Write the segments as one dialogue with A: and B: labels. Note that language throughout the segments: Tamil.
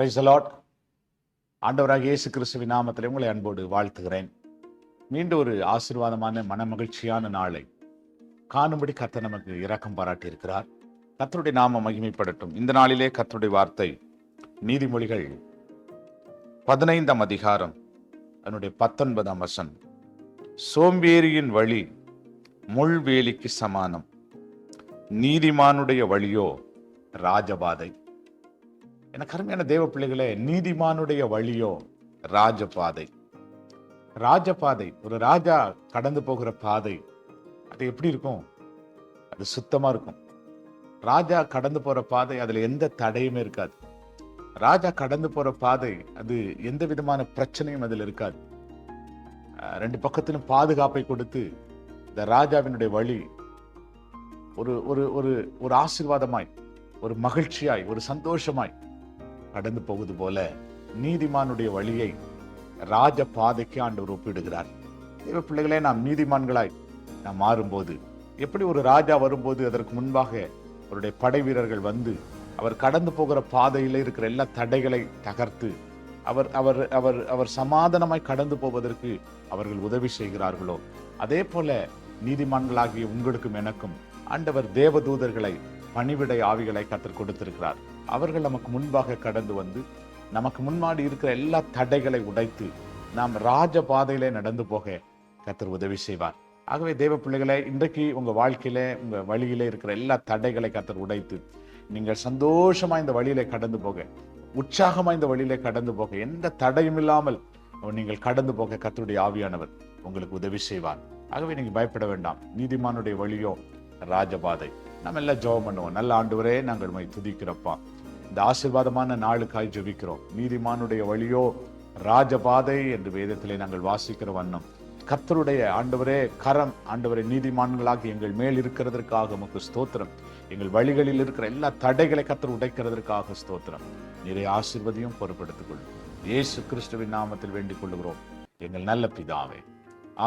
A: Price the Lord. ஆண்டவராக இயேசு கிறிஸ்துவின் நாமத்திலே உங்களை அன்போடு வாழ்த்துகிறேன். மீண்டும் ஒரு ஆசீர்வாதமான மனமகிழ்ச்சியான நாளை காணும்படி கர்த்தர் நமக்கு இரக்கம் பாராட்டி இருக்கிறார். கர்த்தருடைய நாமம் மகிமைப்படட்டும். இந்த நாளிலே கர்த்தருடைய வார்த்தை நீதிமொழிகள் 15ஆம் அதிகாரம் அதனுடைய 19ஆம் வசனம். சோம்பேறியின் வழி முள்வேலிக்கு சமானம், நீதிமானுடைய வழியோ ராஜபாதை. எனக்கு அருமையான தேவ பிள்ளைகளே, நீதிமானுடைய வழியோ ராஜபாதை. ராஜபாதை, ஒரு ராஜா கடந்து போகிற பாதை, அது எப்படி இருக்கும்? அது சுத்தமா இருக்கும். ராஜா கடந்து போற பாதை, அதுல எந்த தடையுமே இருக்காது. ராஜா கடந்து போற பாதை, அது எந்த விதமான பிரச்சனையும் அதில் இருக்காது. ரெண்டு பக்கத்திலும் பாதுகாப்பை கொடுத்து இந்த ராஜாவினுடைய வழி ஒரு ஒரு ஒரு ஒரு ஆசீர்வாதமாய், ஒரு மகிழ்ச்சியாய், ஒரு சந்தோஷமாய் கடந்து போவது போல நீதிமானுடைய வழியை ராஜ பாதைக்கு ஆண்டவர் ஒப்பிடுகிறார். தேவ பிள்ளைகளே, நாம் நீதிமான்களாய் நாம் மாறும்போது, எப்படி ஒரு ராஜா வரும்போது அதற்கு முன்பாக அவருடைய படை வீரர்கள் வந்து அவர் கடந்து போகிற பாதையில் இருக்கிற எல்லா தடைகளை தகர்த்து அவர் அவர் அவர் அவர் சமாதானமாய் கடந்து போவதற்கு அவர்கள் உதவி செய்கிறார்களோ, அதே போல நீதிமான்களாகிய உங்களுக்கும் எனக்கும் ஆண்டவர் தேவதூதர்களை, பணிவிடை ஆவிகளை கர்த்தர் கொடுத்திருக்கிறார். அவர்கள் நமக்கு முன்பாக கடந்து வந்து நமக்கு முன்னாடி இருக்கிற எல்லா தடைகளை உடைத்து நாம் ராஜ பாதையிலே நடந்து போக கர்த்தர் உதவி செய்வார். ஆகவே தேவ பிள்ளைகளை, இன்றைக்கு உங்க வாழ்க்கையில, உங்க வழியிலே இருக்கிற எல்லா தடைகளை கர்த்தர் உடைத்து நீங்கள் சந்தோஷமா இந்த வழியிலே கடந்து போக, உற்சாகமா இந்த வழியிலே கடந்து போக, எந்த தடையும் இல்லாமல் நீங்கள் கடந்து போக கர்த்தருடைய ஆவியானவர் உங்களுக்கு உதவி செய்வார். ஆகவே நீங்க பயப்பட வேண்டாம். நீதிமானுடைய வழியோ ராஜபாதை. நம்ம எல்லாம் ஜெபம் பண்ணுவோம். நல்ல ஆண்டவரே, நாங்கள் உம்மை துதிக்கிறப்பா. இந்த ஆசீர்வாதமான நாளுக்காய் ஜெபிக்கிறோம். நீதிமானுடைய வழியோ ராஜபாதை என்று வேதத்திலே நாங்கள் வாசிக்கிற வண்ணம் கர்த்தருடைய ஆண்டவரே கரம், ஆண்டவரே, நீதிமான்களாக எங்கள் மேல் இருக்கிறதற்காக உமக்கு ஸ்தோத்திரம். எங்கள் வழிகளில் இருக்கிற எல்லா தடைகளை கர்த்தர் உடைக்கிறதற்காக ஸ்தோத்திரம். நிறைய ஆசீர்வதியும் பொறுப்படுத்திக் கொள்ளும். இயேசு கிறிஸ்துவின் நாமத்தில் வேண்டிக் கொள்ளுகிறோம் எங்கள் நல்ல பிதாவே.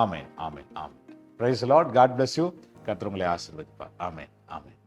A: ஆமென், ஆமென், ஆமென். Praise the lord. God bless you. கர்த்தர் உங்களை ஆசீர்வதிப்பார். ஆமென், ஆமென்.